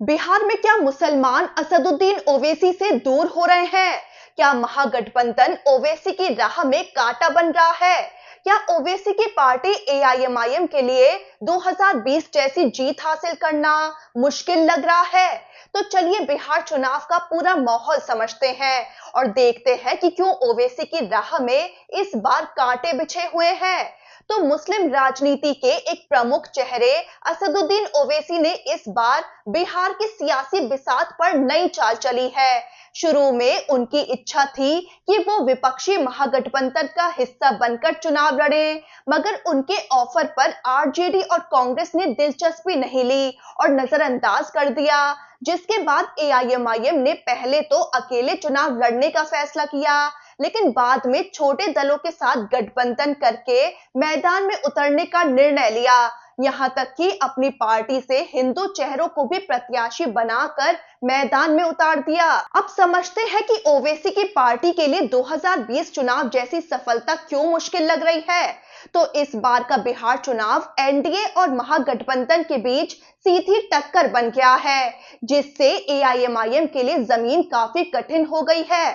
बिहार में क्या मुसलमान असदुद्दीन ओवैसी से दूर हो रहे हैं? क्या महागठबंधन ओवैसी की राह में कांटा बन रहा है? क्या ओवैसी की पार्टी एआईएमआईएम के लिए 2020 जैसी जीत हासिल करना मुश्किल लग रहा है? तो चलिए बिहार चुनाव का पूरा माहौल समझते हैं और देखते हैं कि क्यों ओवैसी की राह में इस बार कांटे बिछे हुए हैं। तो मुस्लिम राजनीति के एक प्रमुख चेहरे असदुद्दीन ओवैसी ने इस बार बिहार की सियासी बिसात पर नई चाल चली है। शुरू में उनकी इच्छा थी कि वो विपक्षी महागठबंधन का हिस्सा बनकर चुनाव लड़ें, मगर उनके ऑफर पर आरजेडी और कांग्रेस ने दिलचस्पी नहीं ली और नजरअंदाज कर दिया। जिसके बाद एआईएमआईएम ने पहले तो अकेले चुनाव लड़ने का फैसला किया, लेकिन बाद में छोटे दलों के साथ गठबंधन करके मैदान में उतरने का निर्णय लिया। यहां तक कि अपनी पार्टी से हिंदू चेहरों को भी प्रत्याशी बनाकर मैदान में उतार दिया। अब समझते हैं कि ओवैसी की पार्टी के लिए 2020 चुनाव जैसी सफलता क्यों मुश्किल लग रही है। तो इस बार का बिहार चुनाव एनडीए और महागठबंधन के बीच सीधी टक्कर बन गया है, जिससे एआईएमआईएम के लिए जमीन काफी कठिन हो गई है।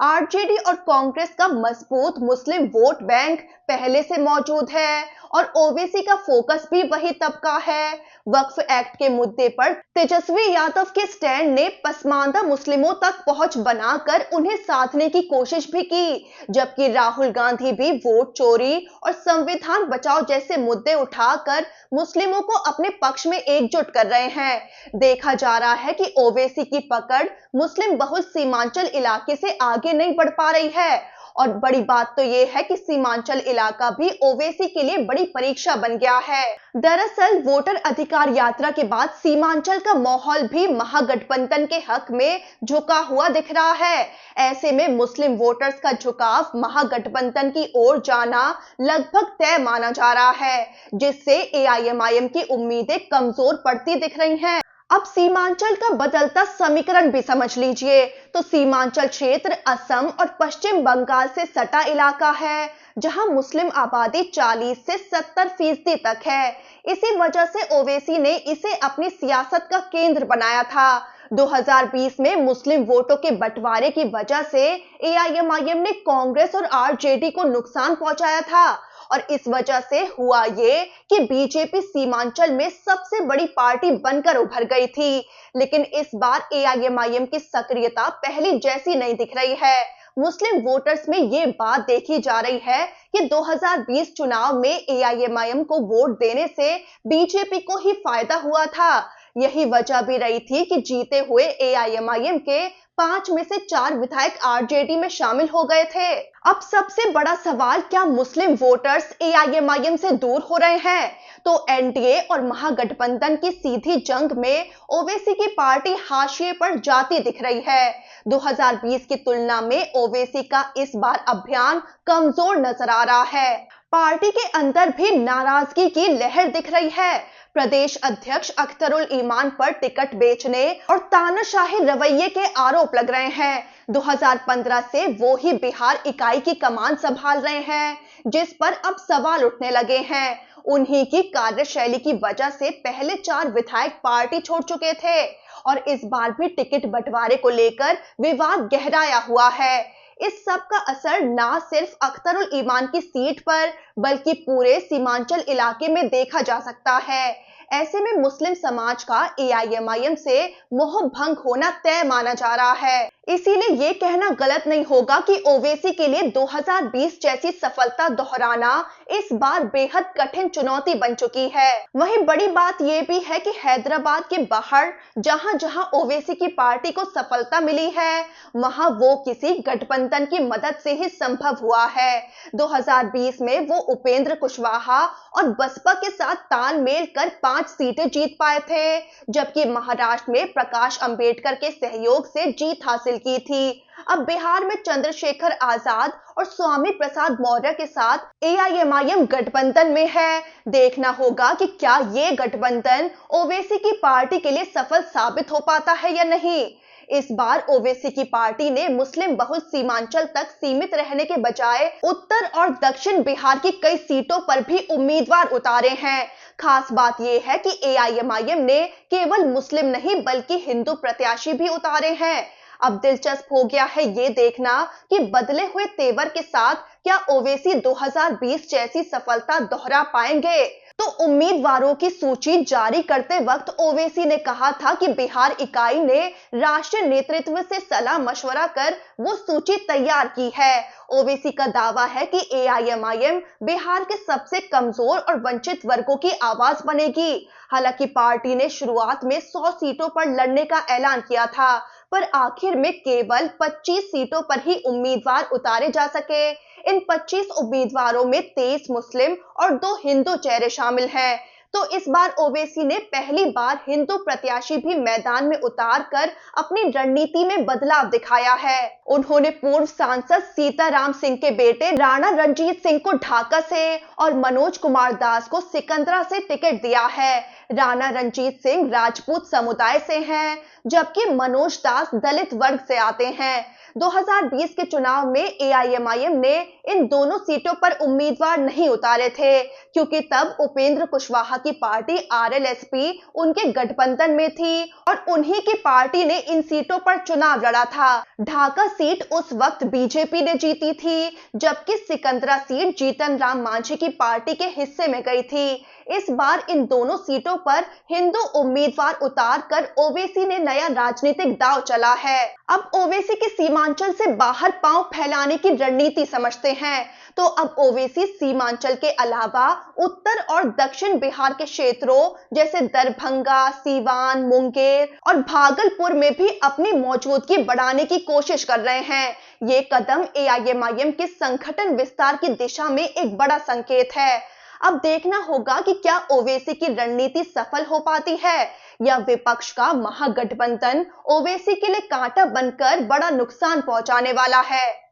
आरजेडी और कांग्रेस का मजबूत मुस्लिम वोट बैंक पहले से मौजूद है और ओवैसी का फोकस भी वही तबका है। वक्फ एक्ट के मुद्दे पर तेजस्वी यादव के स्टैंड ने पसमानदा मुस्लिमों तक पहुंच बनाकर उन्हें साधने की कोशिश भी की, जबकि राहुल गांधी भी वोट चोरी और संविधान बचाओ जैसे मुद्दे उठाकर मुस्लिमों को अपने पक्ष में एकजुट कर रहे हैं। देखा जा रहा है कि ओवैसी की पकड़ मुस्लिम बहुल सीमांचल इलाके से आगे नहीं बढ़ पा रही है और बड़ी बात तो यह है कि सीमांचल इलाका भी ओवैसी के लिए बड़ी परीक्षा बन गया है। दरअसल वोटर अधिकार यात्रा के बाद सीमांचल का माहौल भी महागठबंधन के हक में झुका हुआ दिख रहा है। ऐसे में मुस्लिम वोटर्स का झुकाव महागठबंधन की ओर जाना लगभग तय माना जा रहा है, जिससे एआईएमआईएम की उम्मीदें कमजोर पड़ती दिख रही हैं। अब सीमांचल का बदलता समीकरण भी समझ लीजिए। तो सीमांचल क्षेत्र असम और पश्चिम बंगाल से सटा इलाका है, जहां मुस्लिम आबादी 40 से 70% तक है। इसी वजह से ओवैसी ने इसे अपनी सियासत का केंद्र बनाया था। 2020 में मुस्लिम वोटों के बंटवारे की वजह से एआईएमआईएम ने कांग्रेस और आरजेडी को नुकसान पहुंचाया था और इस वजह से हुआ ये कि बीजेपी सीमांचल में सबसे बड़ी पार्टी बनकर उभर गई थी। लेकिन इस बार एआईएमआईएम की सक्रियता पहली जैसी नहीं दिख रही है। मुस्लिम वोटर्स में ये बात देखी जा रही है कि 2020 चुनाव में एआईएमआईएम को वोट देने से बीजेपी को ही फायदा हुआ था। यही वजह भी रही थी कि जीते हुए एआईएमआईएम के 5 में से 4 विधायक आरजेडी में शामिल हो गए थे। अब सबसे बड़ा सवाल, क्या मुस्लिम वोटर्स एआईएमआईएम से दूर हो रहे हैं? तो एनडीए और महागठबंधन की सीधी जंग में ओवैसी की पार्टी हाशिए पर जाती दिख रही है। 2020 की तुलना में ओवैसी का इस बार अभियान कमजोर नजर आ रहा है। पार्टी के अंदर भी नाराजगी की लहर दिख रही है। प्रदेश अध्यक्ष अख्तरुल ईमान पर टिकट बेचने और तानाशाही रवैये के आरोप लग रहे हैं। 2015 से वो ही बिहार इकाई की कमान संभाल रहे हैं, जिस पर अब सवाल उठने लगे हैं। उन्हीं की कार्यशैली की वजह से पहले 4 विधायक पार्टी छोड़ चुके थे और इस बार भी टिकट बंटवारे को लेकर विवाद गहराया हुआ है। इस सब का असर ना सिर्फ अख्तरुल ईमान की सीट पर बल्कि पूरे सीमांचल इलाके में देखा जा सकता है। ऐसे में मुस्लिम समाज का एआईएमआईएम से मोह भंग होना तय माना जा रहा है। इसीलिए ये कहना गलत नहीं होगा कि ओवैसी के लिए 2020 जैसी सफलता दोहराना इस बार बेहद कठिन चुनौती बन चुकी है। वहीं बड़ी बात यह भी है कि हैदराबाद के बाहर जहां जहां ओवैसी की पार्टी को सफलता मिली है, वहां वो किसी गठबंधन की मदद से ही संभव हुआ है। 2020 में वो उपेंद्र कुशवाहा और बसपा के साथ तालमेल कर 5 सीटें जीत पाए थे, जबकि महाराष्ट्र में प्रकाश अंबेडकर के सहयोग से जीत हासिल की थी। अब बिहार में चंद्रशेखर आजाद और स्वामी प्रसाद मौर्य के साथ एआईएमआईएम गठबंधन में है। देखना होगा कि क्या ये गठबंधन ओवैसी की पार्टी के लिए सफल साबित हो पाता है या नहीं। इस बार ओवैसी की पार्टी ने मुस्लिम बहुल सीमांचल तक सीमित रहने के बजाय उत्तर और दक्षिण बिहार की कई सीटों पर भी उम्मीदवार उतारे हैं। खास बात यह है कि एआईएमआईएम ने केवल मुस्लिम नहीं बल्कि हिंदू प्रत्याशी भी उतारे हैं। अब दिलचस्प हो गया है ये देखना कि बदले हुए तेवर के साथ क्या ओवैसी 2020 जैसी सफलता दोहरा पाएंगे। तो उम्मीदवारों की सूची जारी करते वक्त ओवैसी ने कहा था कि बिहार इकाई ने राष्ट्रीय नेतृत्व से सलाह मशवरा कर वो सूची तैयार की है। ओवैसी का दावा है कि एआईएमआईएम बिहार के सबसे कमजोर और वंचित वर्गों की आवाज बनेगी। हालांकि पार्टी ने शुरुआत में 100 सीटों पर लड़ने का ऐलान किया था, पर आखिर में केवल 25 सीटों पर ही उम्मीदवार उतारे जा सके। इन 25 उम्मीदवारों में 23 मुस्लिम और 2 हिंदू चेहरे शामिल हैं। तो इस बार ओवैसी ने पहली बार हिंदू प्रत्याशी भी मैदान में उतार कर अपनी रणनीति में बदलाव दिखाया है। उन्होंने पूर्व सांसद सीताराम सिंह के बेटे राणा रणजीत सिंह को ढाका से और मनोज कुमार दास को सिकंदरा से टिकट दिया है। राणा रणजीत सिंह राजपूत समुदाय से हैं, जबकि मनोज दास दलित वर्ग से आते हैं। 2020 के चुनाव में एआईएमआईएम ने इन दोनों सीटों पर उम्मीदवार नहीं उतारे थे, क्योंकि तब उपेंद्र कुशवाहा की पार्टी आरएलएसपी उनके गठबंधन में थी और उन्हीं की पार्टी ने इन सीटों पर चुनाव लड़ा था। ढाका सीट उस वक्त बीजेपी ने जीती थी, जबकि सिकंदरा सीट जीतन राम मांझी की पार्टी के हिस्से में गई थी। इस बार इन दोनों सीटों पर हिंदू उम्मीदवार उतार कर ओवैसी ने नया राजनीतिक दांव चला है। अब ओवैसी की सीमांचल से बाहर पांव फैलाने की रणनीति समझते हैं। तो अब ओवैसी सीमांचल के अलावा उत्तर और दक्षिण बिहार के क्षेत्रों जैसे दरभंगा, सीवान, मुंगेर और भागलपुर में भी अपनी मौजूदगी बढ़ाने की कोशिश कर रहे हैं। ये कदम एआईएमआईएम के संगठन विस्तार की दिशा में एक बड़ा संकेत है। अब देखना होगा कि क्या ओवैसी की रणनीति सफल हो पाती है या विपक्ष का महागठबंधन ओवैसी के लिए कांटा बनकर बड़ा नुकसान पहुंचाने वाला है।